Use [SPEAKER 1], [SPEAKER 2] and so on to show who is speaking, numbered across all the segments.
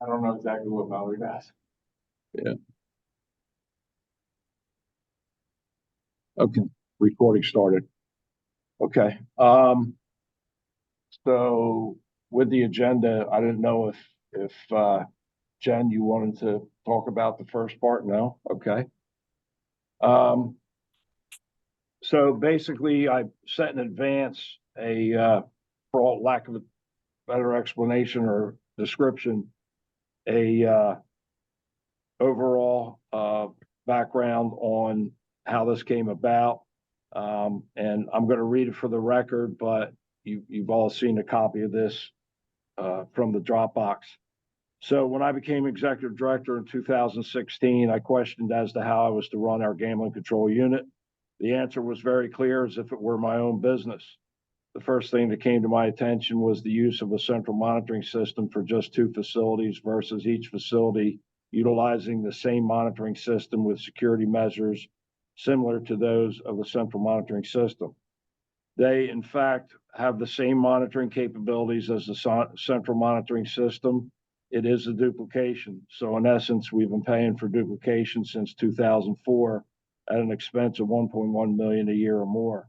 [SPEAKER 1] I don't know exactly what Valerie does.
[SPEAKER 2] Yeah. Okay, recording started. Okay. So with the agenda, I didn't know if Jen, you wanted to talk about the first part? No? Okay. Um, so basically I set in advance for all lack of a better explanation or description, a overall background on how this came about. And I'm going to read it for the record, but you've all seen a copy of this from the Dropbox. So when I became executive director in 2016, I questioned as to how I was to run our gambling control unit. The answer was very clear, as if it were my own business. The first thing that came to my attention was the use of a central monitoring system for just 2 facilities versus each facility utilizing the same monitoring system with security measures similar to those of the central monitoring system. They, in fact, have the same monitoring capabilities as the central monitoring system. It is a duplication. So in essence, we've been paying for duplication since 2004 at an expense of 1.1 million a year or more.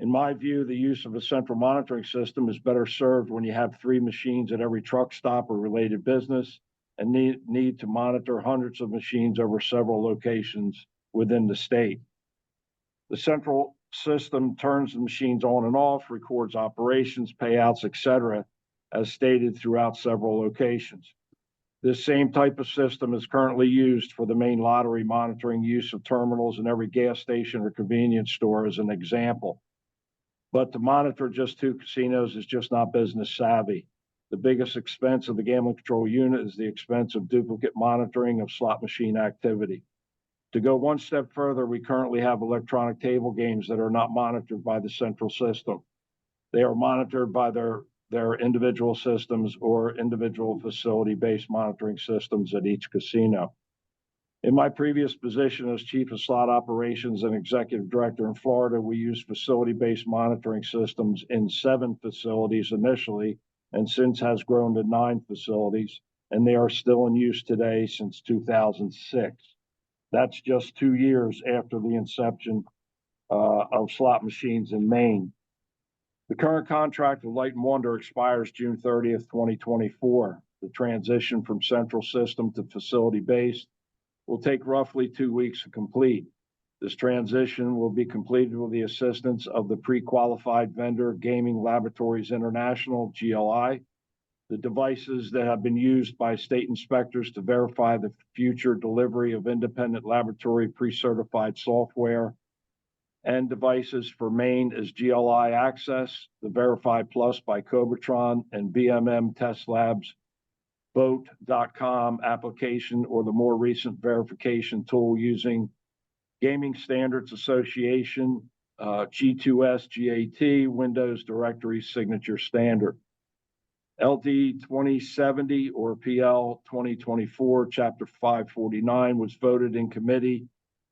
[SPEAKER 2] In my view, the use of a central monitoring system is better served when you have 3 machines at every truck stop or related business and need to monitor hundreds of machines over several locations within the state. The central system turns the machines on and off, records operations, payouts, etc., as stated throughout several locations. This same type of system is currently used for the Maine lottery monitoring use of terminals in every gas station or convenience store as an example. But to monitor just 2 casinos is just not business savvy. The biggest expense of the gambling control unit is the expense of duplicate monitoring of slot machine activity. To go one step further, we currently have electronic table games that are not monitored by the central system. They are monitored by their individual systems or individual facility-based monitoring systems at each casino. In my previous position as chief of slot operations and executive director in Florida, we used facility-based monitoring systems in 7 facilities initially, and since has grown to 9 facilities, and they are still in use today since 2006. That's just 2 years after the inception of slot machines in Maine. The current contract with Light and Wonder expires June 30th, 2024. The transition from central system to facility-based will take roughly 2 weeks to complete. This transition will be completed with the assistance of the pre-qualified vendor Gaming Laboratories International, GLI. The devices that have been used by state inspectors to verify the future delivery of independent laboratory pre-certified software and devices for Maine is GLI Access, the Verify Plus by Cobotron, and BMM Test Labs Vote.com application, or the more recent verification tool using Gaming Standards Association, G2S GAT, Windows Directory Signature Standard. LD 2070 or PL 2024, Chapter 549 was voted in committee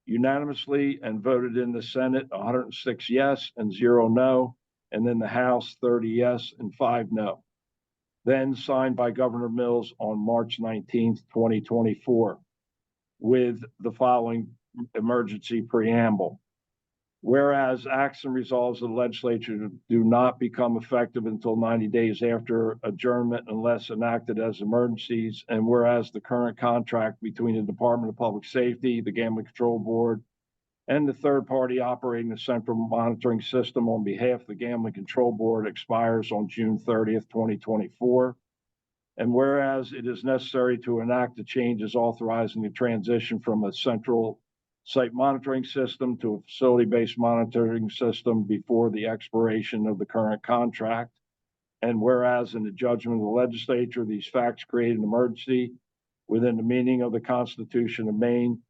[SPEAKER 2] unanimously and voted in the Senate 106 yes and 0 no, and then the House 30 yes and 5 no. Then signed by Governor Mills on March 19th, 2024, with the following emergency preamble. Whereas acts and resolves of the legislature do not become effective until 90 days after adjournment unless enacted as emergencies, and whereas the current contract between the Department of Public Safety, the Gambling Control Board, and the third party operating the central monitoring system on behalf of the Gambling Control Board expires on June 30th, 2024. And whereas it is necessary to enact the changes authorizing the transition from a central site monitoring system to a facility-based monitoring system before the expiration of the current contract. And whereas in the judgment of the legislature, these facts create an emergency within the meaning of the Constitution of Maine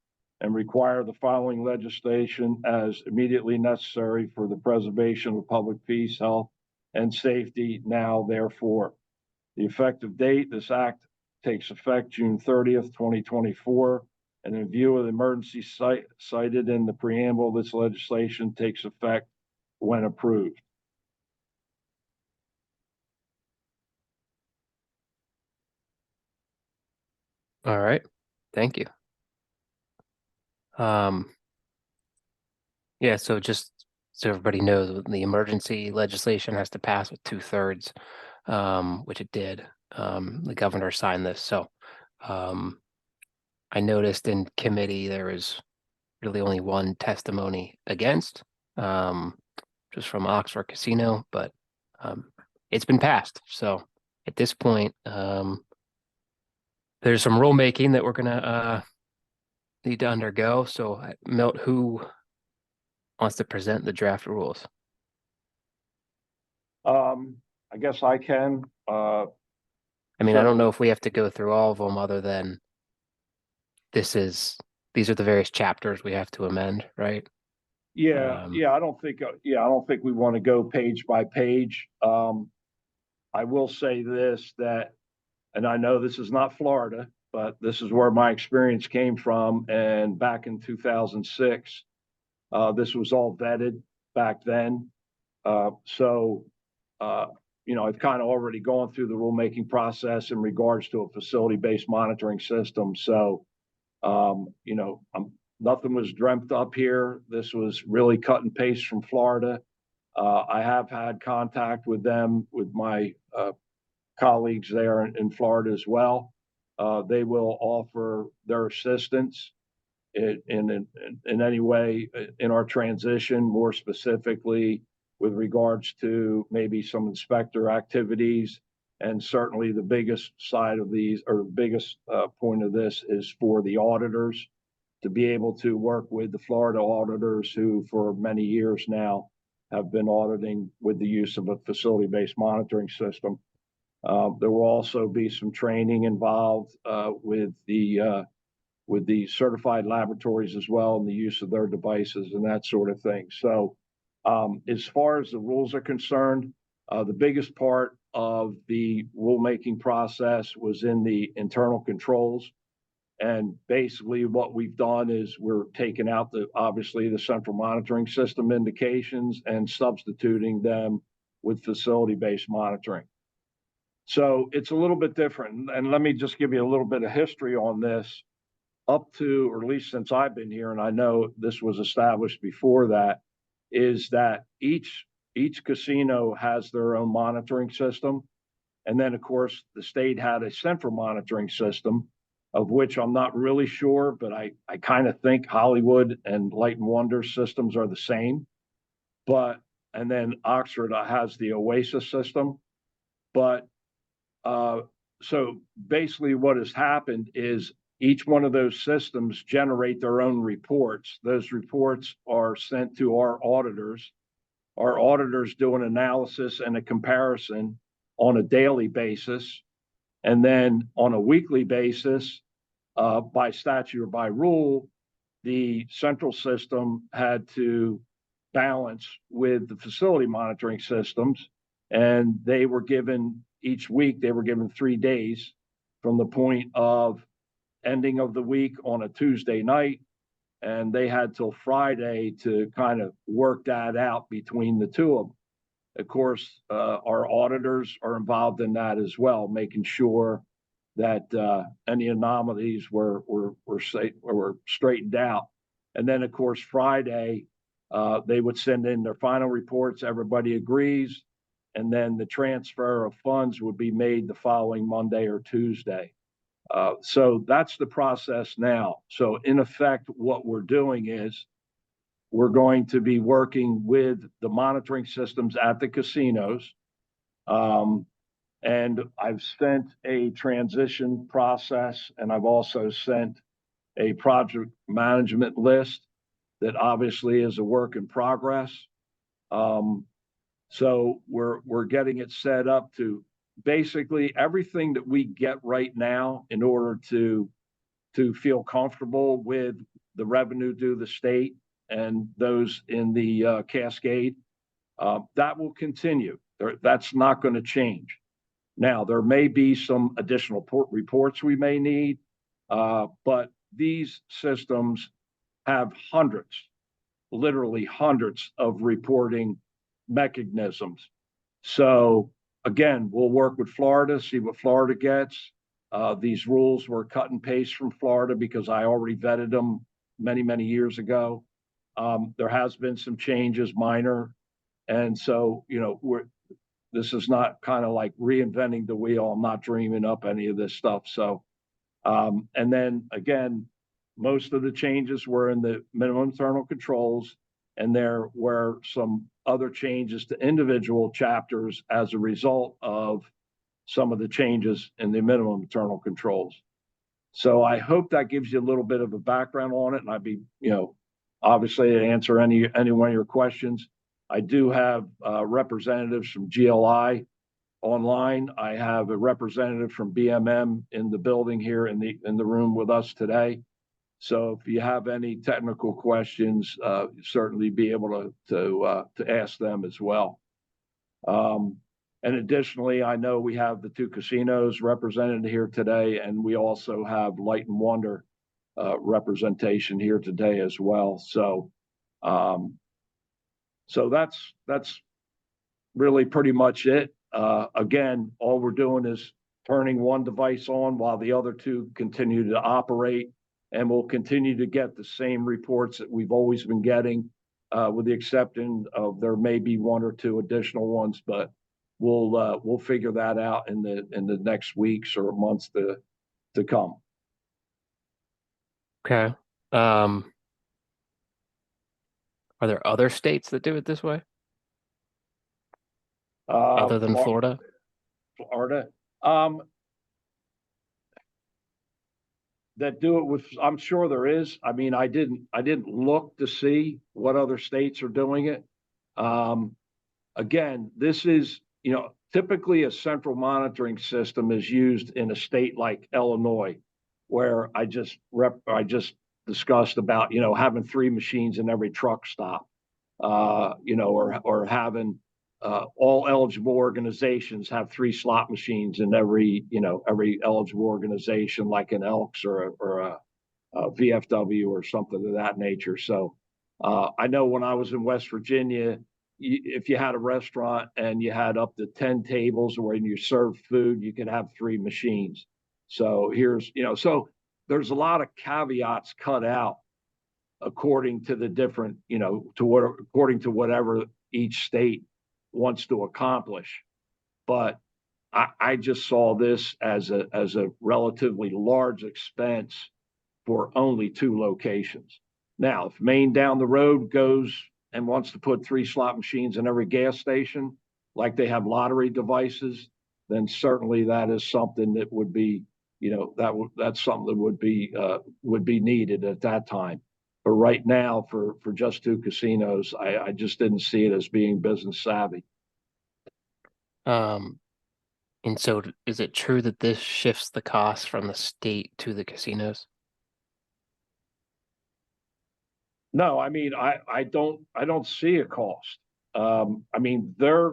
[SPEAKER 2] and require the following legislation as immediately necessary for the preservation of public peace, health, and safety. Now, therefore, the effective date, this act takes effect June 30th, 2024. And in view of the emergency cited in the preamble, this legislation takes effect when approved.
[SPEAKER 3] All right, thank you. Yeah, so just so everybody knows, the emergency legislation has to pass with 2/3, which it did. The governor signed this, so I noticed in committee there was really only one testimony against, just from Oxford Casino, but it's been passed. So at this point, there's some rulemaking that we're gonna need to undergo. So Milt, who wants to present the draft rules?
[SPEAKER 2] I guess I can.
[SPEAKER 3] I mean, I don't know
[SPEAKER 2] So
[SPEAKER 3] if we have to go through all of them other than these are the various chapters we have to amend, right?
[SPEAKER 2] yeah, I don't think we want to go page by page. I will say this, that, and I know this is not Florida, but this is where my experience came from. And back in 2006, this was all vetted back then. So, uh, I've kind of already gone through the rulemaking process in regards to a facility-based monitoring system. So, nothing was dreamt up here. This was really cut and paste from Florida. I have had contact with them, with my colleagues there in Florida as well. They will offer their assistance in any way in our transition, more specifically with regards to maybe some inspector activities. And certainly the biggest side of these, or the biggest point of this, is for the auditors to be able to work with the Florida auditors who for many years now have been auditing with the use of a facility-based monitoring system. There will also be some training involved with the certified laboratories as well, and the use of their devices and that sort of thing. So, as far as the rules are concerned, the biggest part of the rulemaking process was in the internal controls. And basically, what we've done is we're taking out obviously the central monitoring system indications and substituting them with facility-based monitoring. So it's a little bit different. And let me just give you a little bit of history on this. Up to, or at least since I've been here, and I know this was established before that, is that each casino has their own monitoring system. And then, of course, the state had a central monitoring system, of which I'm not really sure, but I kind of think Hollywood and Light and Wonder systems are the same. But, and then Oxford has the Oasis system. But so basically, what has happened is each one of those systems generate their own reports. Those reports are sent to our auditors. Our auditors do an analysis and a comparison on a daily basis. And then on a weekly basis, by statute or by rule, the central system had to balance with the facility monitoring systems. And they were given each week, they were given 3 days from the point of ending of the week on a Tuesday night. And they had till Friday to kind of work that out between the two of them. Of course, our auditors are involved in that as well, making sure that any anomalies were straightened out. And then, of course, Friday, they would send in their final reports. Everybody agrees. And then the transfer of funds would be made the following Monday or Tuesday. So that's the process now. So in effect, what we're doing is we're going to be working with the monitoring systems at the casinos. And I've sent a transition process, and I've also sent a project management list that obviously is a work in progress. So we're getting it set up to basically everything that we get right now in order to feel comfortable with the revenue due the state and those in the cascade. That will continue. That's not going to change. Now, there may be some additional reports we may need, but these systems have hundreds, literally hundreds of reporting mechanisms. So again, we'll work with Florida, see what Florida gets. These rules were cut and paste from Florida because I already vetted them many, many years ago. There has been some changes, minor. And so, this is not kind of like reinventing the wheel. I'm not dreaming up any of this stuff. So, and then again, most of the changes were in the minimum internal controls, and there were some other changes to individual chapters as a result of some of the changes in the minimum internal controls. So I hope that gives you a little bit of a background on it, and I'd be, obviously to answer any one of your questions. I do have representatives from GLI online. I have a representative from BMM in the building here in the room with us today. So if you have any technical questions, certainly be able to ask them as well. And additionally, I know we have the two casinos represented here today, and we also have Light and Wonder representation here today as well. So, so that's really pretty much it. Again, all we're doing is turning one device on while the other two continue to operate, and we'll continue to get the same reports that we've always been getting, with the exception of there may be one or two additional ones, but we'll figure that out in the next weeks or months to come.
[SPEAKER 3] Okay. Are there other states that do it this way other than Florida?
[SPEAKER 2] Florida. That do it with, I'm sure there is. I mean, I didn't look to see what other states are doing it. Again, this is, typically a central monitoring system is used in a state like Illinois, where I just discussed about, having 3 machines in every truck stop, or having all eligible organizations have 3 slot machines in every eligible organization, like an Elks or a VFW or something of that nature. So I know when I was in West Virginia, if you had a restaurant and you had up to 10 tables where you served food, you could have 3 machines. So so there's a lot of caveats cut out according to the different, according to whatever each state wants to accomplish. But I just saw this as a relatively large expense for only 2 locations. Now, if Maine down the road goes and wants to put 3 slot machines in every gas station, like they have lottery devices, then certainly that is something that would be, that's something that would be needed at that time. But right now, for just 2 casinos, I just didn't see it as being business savvy.
[SPEAKER 3] And so is it true that this shifts the cost from the state to the casinos?
[SPEAKER 2] No, I mean, I don't see a cost. I mean, they're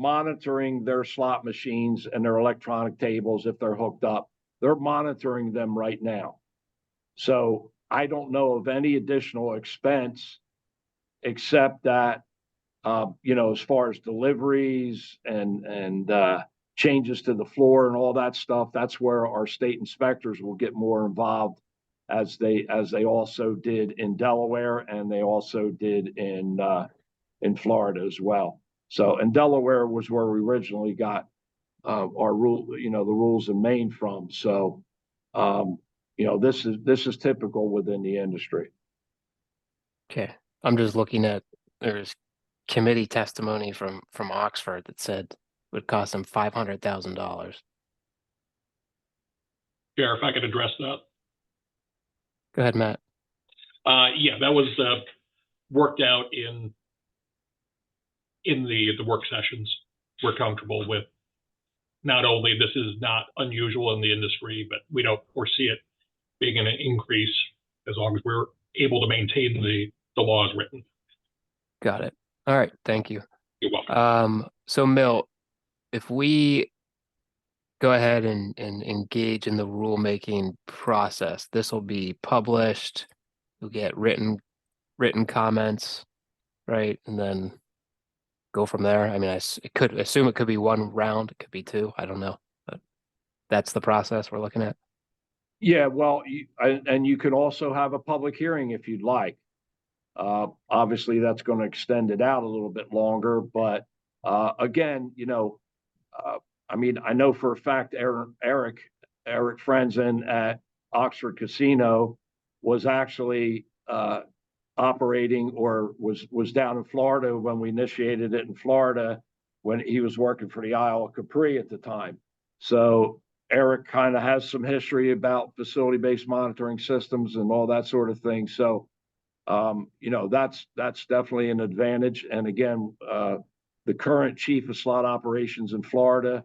[SPEAKER 2] monitoring their slot machines and their electronic tables if they're hooked up. They're monitoring them right now. So I don't know of any additional expense except that, as far as deliveries and changes to the floor and all that stuff, that's where our state inspectors will get more involved, as they also did in Delaware, and they also did in Florida as well. So, and Delaware was where we originally got our rule, the rules in Maine from. So, this is typical within the industry.
[SPEAKER 3] Okay. I'm just looking at, there's committee testimony from Oxford that said it would cost them $500,000.
[SPEAKER 4] Chair, if I could address that.
[SPEAKER 3] Go ahead, Matt.
[SPEAKER 4] Yeah, that was worked out in the work sessions. We're comfortable with, not only this is not unusual in the industry, but we don't foresee it being an increase as long as we're able to maintain the laws written.
[SPEAKER 3] Got it. All right. Thank you.
[SPEAKER 4] You're welcome.
[SPEAKER 3] So Milt, if we go ahead and engage in the rulemaking process, this will be published. You'll get written comments, right? And then go from there. I mean, it could be 1 round, it could be 2. I don't know. But That's the process we're looking at.
[SPEAKER 2] Yeah, well, and you could also have a public hearing if you'd like. Obviously, that's going to extend it out a little bit longer, but again, I mean, I know for a fact Eric Frenzen at Oxford Casino was actually operating or was down in Florida when we initiated it in Florida when he was working for the Isle of Capri at the time. So Eric kind of has some history about facility-based monitoring systems and all that sort of thing. So, that's definitely an advantage. And again, the current chief of slot operations in Florida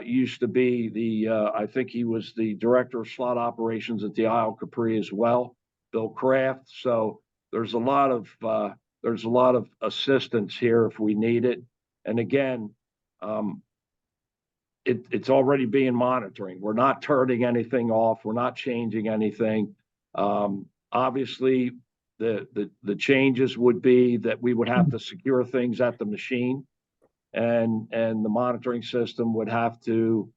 [SPEAKER 2] used to be I think he was the director of slot operations at the Isle of Capri as well, Bill Kraft. So there's a lot of assistance here if we need it. And again, it's already being monitoring. We're not turning anything off. We're not changing anything. Obviously, the changes would be that we would have to secure things at the machine, and the monitoring system would have to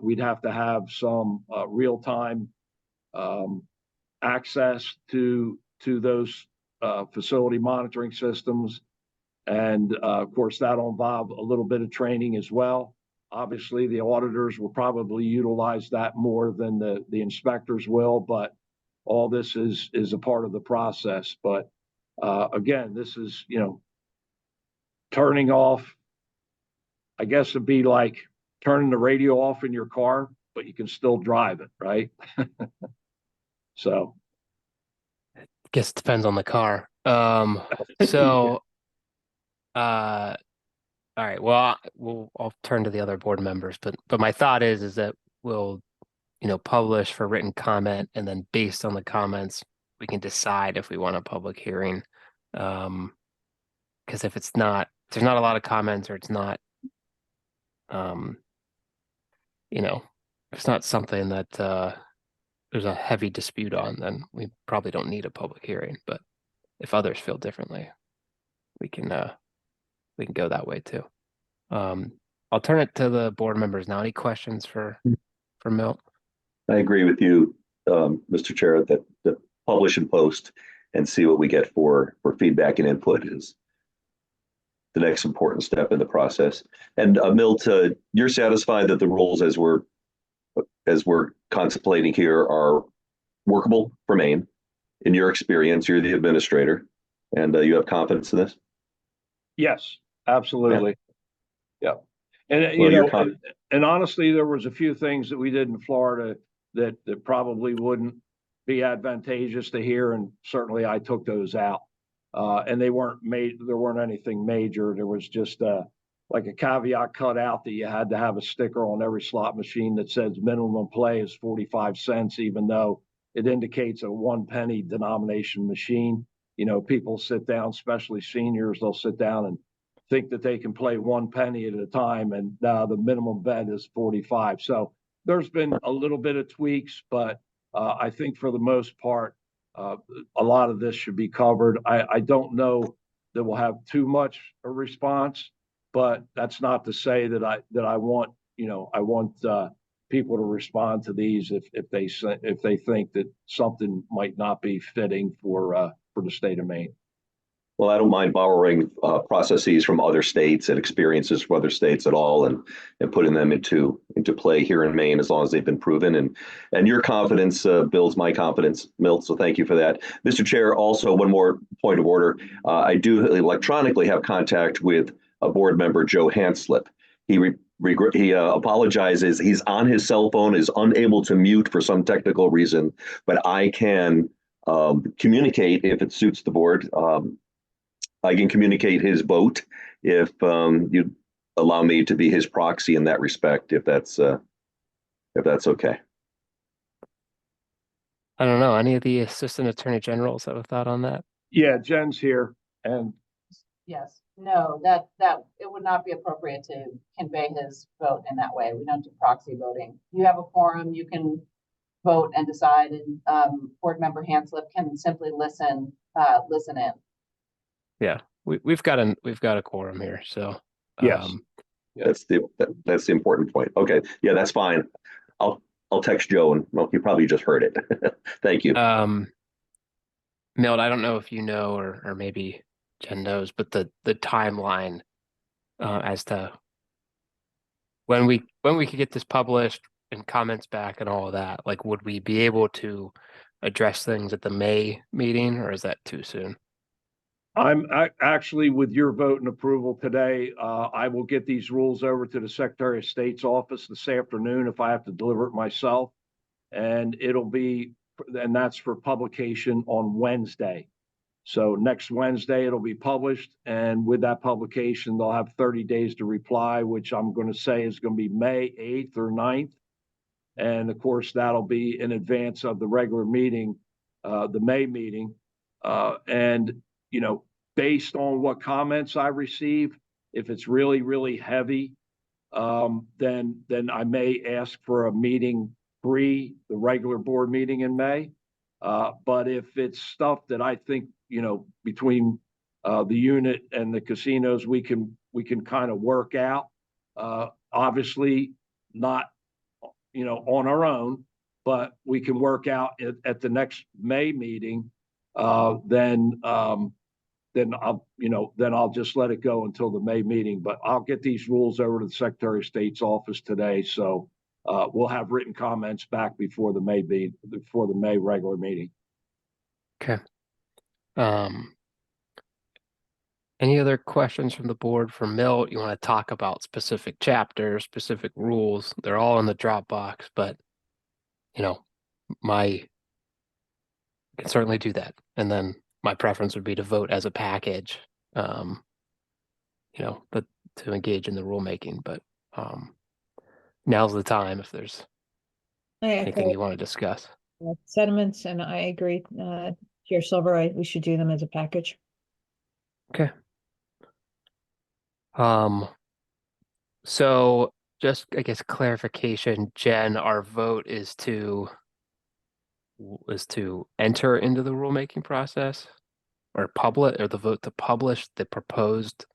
[SPEAKER 2] we'd have to have some real time access to those facility monitoring systems, and of course that'll involve a little bit of training as well. Obviously, the auditors will probably utilize that more than the inspectors will, but all this is a part of the process. But again, this is, turning off, I guess it'd be like turning the radio off in your car, but you can still drive it, right? So.
[SPEAKER 3] Guess it depends on the car. So, all right. Well, I'll turn to the other board members, but my thought is that we'll, publish for written comment, and then based on the comments, we can decide if we want a public hearing. Because if there's not a lot of comments, or it's not, it's not something that there's a heavy dispute on, then we probably don't need a public hearing. But if others feel differently, we can go that way too. I'll turn it to the board members now. Any questions for Milt?
[SPEAKER 5] I agree with you, Mr. Chair, that publish and post and see what we get for feedback and input is the next important step in the process. And Milt, you're satisfied that the rules as we're contemplating here are workable for Maine. In your experience, you're the administrator, and you have confidence in this?
[SPEAKER 2] Yes, absolutely. Yeah. And
[SPEAKER 5] Well,
[SPEAKER 2] and honestly, there was a few things that we did in Florida that probably wouldn't be advantageous to here, and certainly I took those out. And there weren't anything major. There was just like a caveat cut out that you had to have a sticker on every slot machine that says minimum play is 45 cents, even though it indicates a 1 penny denomination machine. People sit down, especially seniors, they'll sit down and think that they can play 1 penny at a time, and the minimum bet is 45. So there's been a little bit of tweaks, but I think for the most part, a lot of this should be covered. I don't know that we'll have too much a response, but that's not to say that I want people to respond to these if they think that something might not be fitting for the state of Maine.
[SPEAKER 5] Well, I don't mind borrowing processes from other states and experiences from other states at all, and putting them into play here in Maine as long as they've been proven. And your confidence builds my confidence, Milt. So thank you for that, Mr. Chair. Also, one more point of order. I do electronically have contact with a board member, Joe Hanslip. He apologizes. He's on his cell phone, is unable to mute for some technical reason, but I can communicate if it suits the board. I can communicate his vote if you allow me to be his proxy in that respect, if that's okay.
[SPEAKER 3] I don't know. Any of the assistant attorney generals have a thought on that?
[SPEAKER 2] Yeah, Jen's here, and
[SPEAKER 6] Yes, no, that it would not be appropriate to convey his vote in that way. We don't do proxy voting. You have a quorum, you can vote and decide, and board member Hanslip can simply listen in.
[SPEAKER 3] Yeah, we've got a quorum here, so
[SPEAKER 2] yes.
[SPEAKER 5] That's the important point. Okay, yeah, that's fine. I'll text Joe and well, you probably just heard it. Thank you.
[SPEAKER 3] Milt, I don't know if you know or maybe Jen knows, but the timeline as to when we could get this published and comments back and all of that, like would we be able to address things at the May meeting, or is that too soon?
[SPEAKER 2] I'm actually, with your vote and approval today, I will get these rules over to the Secretary of State's office this afternoon if I have to deliver it myself. And that's for publication on Wednesday. So next Wednesday, it'll be published. And with that publication, they'll have 30 days to reply, which I'm going to say is going to be May 8th or 9th. And of course, that'll be in advance of the regular meeting, the May meeting. And, based on what comments I receive, if it's really, really heavy, then I may ask for a meeting the regular board meeting in May. But if it's stuff that I think, between the unit and the casinos, we can kind of work out, obviously not, on our own, but we can work out at the next May meeting, then I'll just let it go until the May meeting. But I'll get these rules over to the Secretary of State's office today. So we'll have written comments back before the May regular meeting.
[SPEAKER 3] Okay. Any other questions from the board for Milt? You want to talk about specific chapters, specific rules? They're all in the Dropbox, but I can certainly do that. And then my preference would be to vote as a package, but to engage in the rulemaking. But now's the time if there's anything you want to discuss.
[SPEAKER 7] Sentiments, and I agree. Chair Silver, we should do them as a package.
[SPEAKER 3] Okay. So just, I guess, clarification, Jen, our vote is to enter into the rulemaking process or the vote to publish the proposed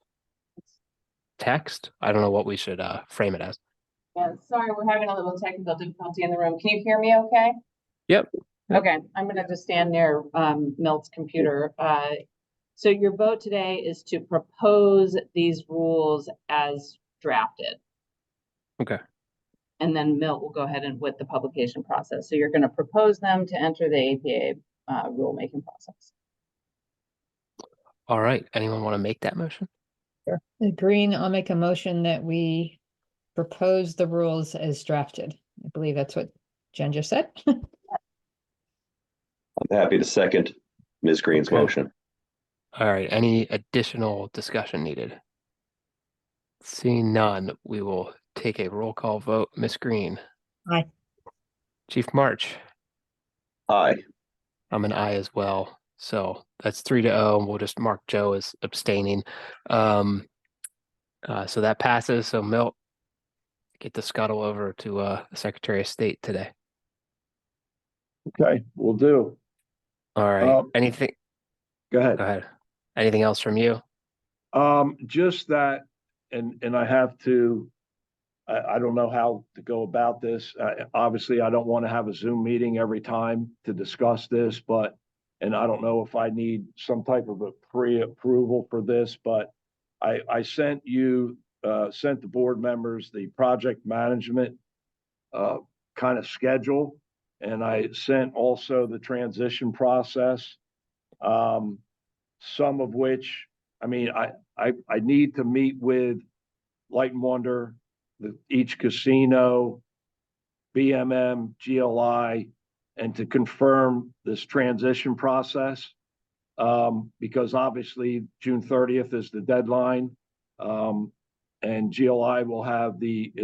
[SPEAKER 3] text. I don't know what we should frame it as.
[SPEAKER 6] Yeah, sorry, we're having a little technical difficulty in the room. Can you hear me okay?
[SPEAKER 3] Yep.
[SPEAKER 6] Okay, I'm gonna just stand near Milt's computer. So your vote today is to propose these rules as drafted.
[SPEAKER 3] Okay.
[SPEAKER 6] And then Milt will go ahead and with the publication process. So you're gonna propose them to enter the APA rulemaking process.
[SPEAKER 3] All right. Anyone want to make that motion?
[SPEAKER 7] Sure. Green, I'll make a motion that we propose the rules as drafted. I believe that's what Jen just said.
[SPEAKER 5] I'm happy to second Ms. Green's
[SPEAKER 3] Okay.
[SPEAKER 5] motion.
[SPEAKER 3] All right. Any additional discussion needed? Seeing none, we will take a roll call vote. Ms. Green.
[SPEAKER 7] Aye.
[SPEAKER 3] Chief March.
[SPEAKER 5] Aye.
[SPEAKER 3] I'm an aye as well. So that's 3-0, and we'll just mark Joe as abstaining. So that passes. So Milt, get the scuttle over to the Secretary of State today.
[SPEAKER 2] Okay, we'll do.
[SPEAKER 3] All right. Anything?
[SPEAKER 2] Go ahead.
[SPEAKER 3] Go ahead. Anything else from you?
[SPEAKER 2] Just that, and I have to, I don't know how to go about this. Obviously, I don't want to have a Zoom meeting every time to discuss this, and I don't know if I need some type of a pre-approval for this, but I sent the board members the project management kind of schedule, and I sent also the transition process. Some of which, I need to meet with Light and Wonder, each casino, BMM, GLI, and to confirm this transition process. Because obviously June 30th is the deadline. And GLI will have the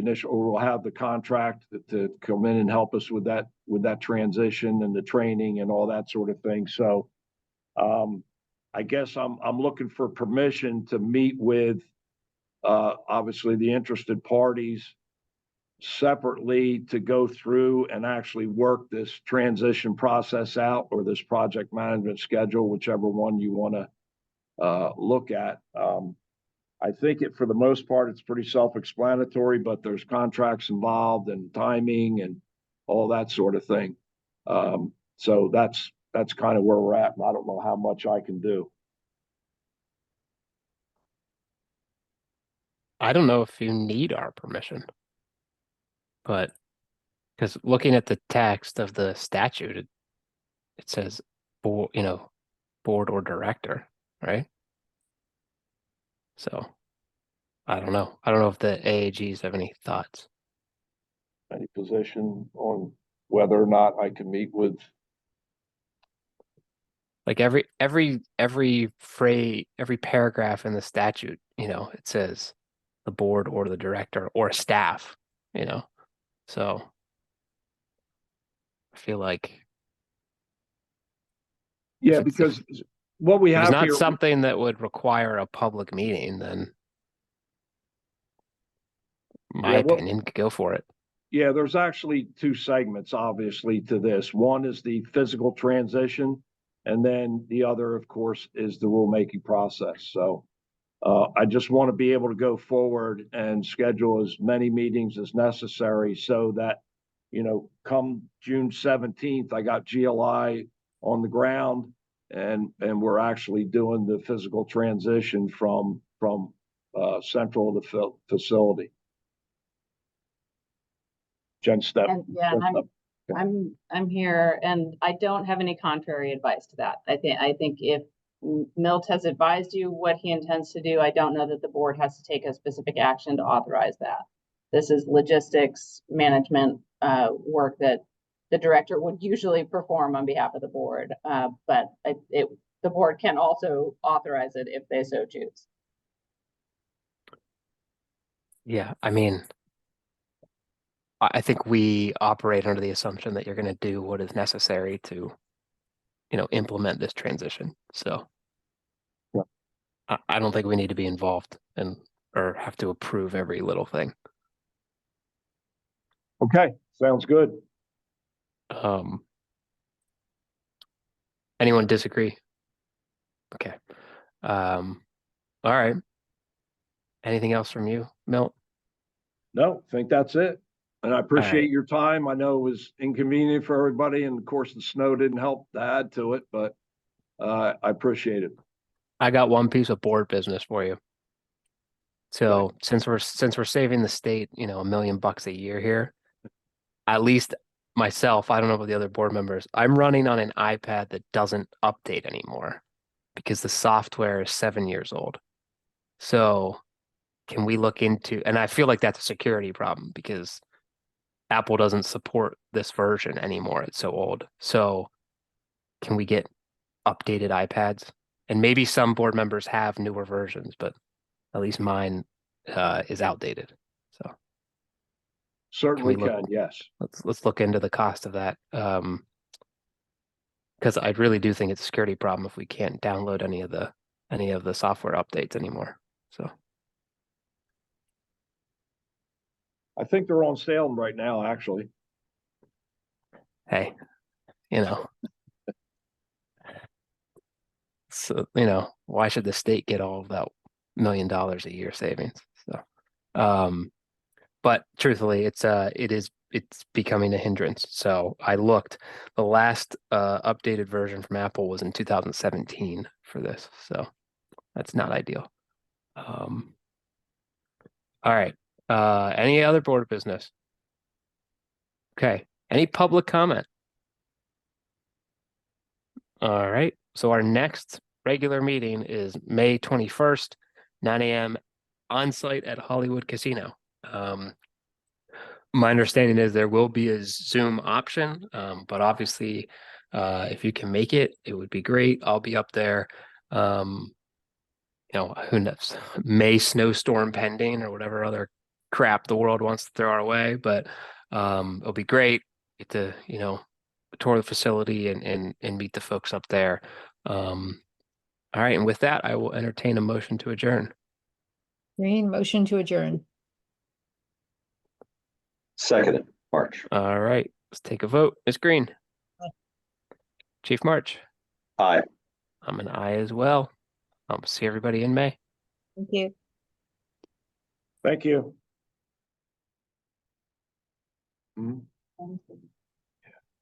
[SPEAKER 2] contract to come in and help us with that transition and the training and all that sort of thing. So I guess I'm looking for permission to meet with obviously the interested parties separately to go through and actually work this transition process out, or this project management schedule, whichever one you want to look at. I think for the most part, it's pretty self-explanatory, but there's contracts involved and timing and all that sort of thing. So that's kind of where we're at, and I don't know how much I can do.
[SPEAKER 3] I don't know if you need our permission. But because looking at the text of the statute, it says board, board or director, right? So I don't know. I don't know if the AAGs have any thoughts.
[SPEAKER 2] Any position on whether or not I can meet with,
[SPEAKER 3] Like every phrase, every paragraph in the statute, it says the board or the director or staff, So I feel like
[SPEAKER 2] yeah,
[SPEAKER 3] if
[SPEAKER 2] because what we
[SPEAKER 3] if it's
[SPEAKER 2] have
[SPEAKER 3] not
[SPEAKER 2] here,
[SPEAKER 3] something that would require a public meeting, then my
[SPEAKER 2] Yeah, well-
[SPEAKER 3] opinion, go for it.
[SPEAKER 2] yeah, there's actually two segments, obviously, to this. One is the physical transition, and then the other, of course, is the rulemaking process. So I just want to be able to go forward and schedule as many meetings as necessary so that, come June 17th, I got GLI on the ground and we're actually doing the physical transition from central to the facility. Jen Step.
[SPEAKER 6] And yeah, I'm here, and I don't have any contrary advice to that. I think if Milt has advised you what he intends to do, I don't know that the board has to take a specific action to authorize that. This is logistics management work that the director would usually perform on behalf of the board, but the board can also authorize it if they so choose.
[SPEAKER 3] Yeah, I mean, I think we operate under the assumption that you're going to do what is necessary to, implement this transition. So
[SPEAKER 2] Yeah.
[SPEAKER 3] I don't think we need to be involved or have to approve every little thing.
[SPEAKER 2] Okay, sounds good.
[SPEAKER 3] Anyone disagree? Okay. All right. Anything else from you, Milt?
[SPEAKER 2] No, I think that's it. And I appreciate
[SPEAKER 3] right.
[SPEAKER 2] your time. I know it was inconvenient for everybody, and of course the snow didn't help to add to it, but I appreciate it.
[SPEAKER 3] I got one piece of board business for you. So since we're saving the state, $1 million a year here, at least myself, I don't know about the other board members, I'm running on an iPad that doesn't update anymore because the software is 7 years old. So can we look into, and I feel like that's a security problem because Apple doesn't support this version anymore. It's so old. So can we get updated iPads? And maybe some board members have newer versions, but at least mine is outdated. So
[SPEAKER 2] Certainly
[SPEAKER 3] look-
[SPEAKER 2] can, yes.
[SPEAKER 3] let's look into the cost of that. Because I really do think it's a security problem if we can't download any of the software updates anymore. So
[SPEAKER 2] I think they're on sale right now, actually.
[SPEAKER 3] hey, so why should the state get all of that $1 million a year savings? So but truthfully, it's becoming a hindrance. So I looked, the last updated version from Apple was in 2017 for this. So that's not ideal. All right. Any other board business? Okay. Any public comment? All right. So our next regular meeting is May 21st, 9 a.m. on site at Hollywood Casino. My understanding is there will be a Zoom option, but obviously, if you can make it, it would be great. I'll be up there. Who knows? May snowstorm pending or whatever other crap the world wants to throw our way, but it'll be great. Get to tour the facility and meet the folks up there. All right, and with that, I will entertain a motion to adjourn.
[SPEAKER 7] Green, motion to adjourn.
[SPEAKER 5] Seconded, March.
[SPEAKER 3] All right, let's take a vote. Ms. Green.
[SPEAKER 7] Aye.
[SPEAKER 3] Chief March.
[SPEAKER 5] Aye.
[SPEAKER 3] I'm an aye as well. See everybody in May.
[SPEAKER 7] Thank you.
[SPEAKER 2] Thank you. Mhm.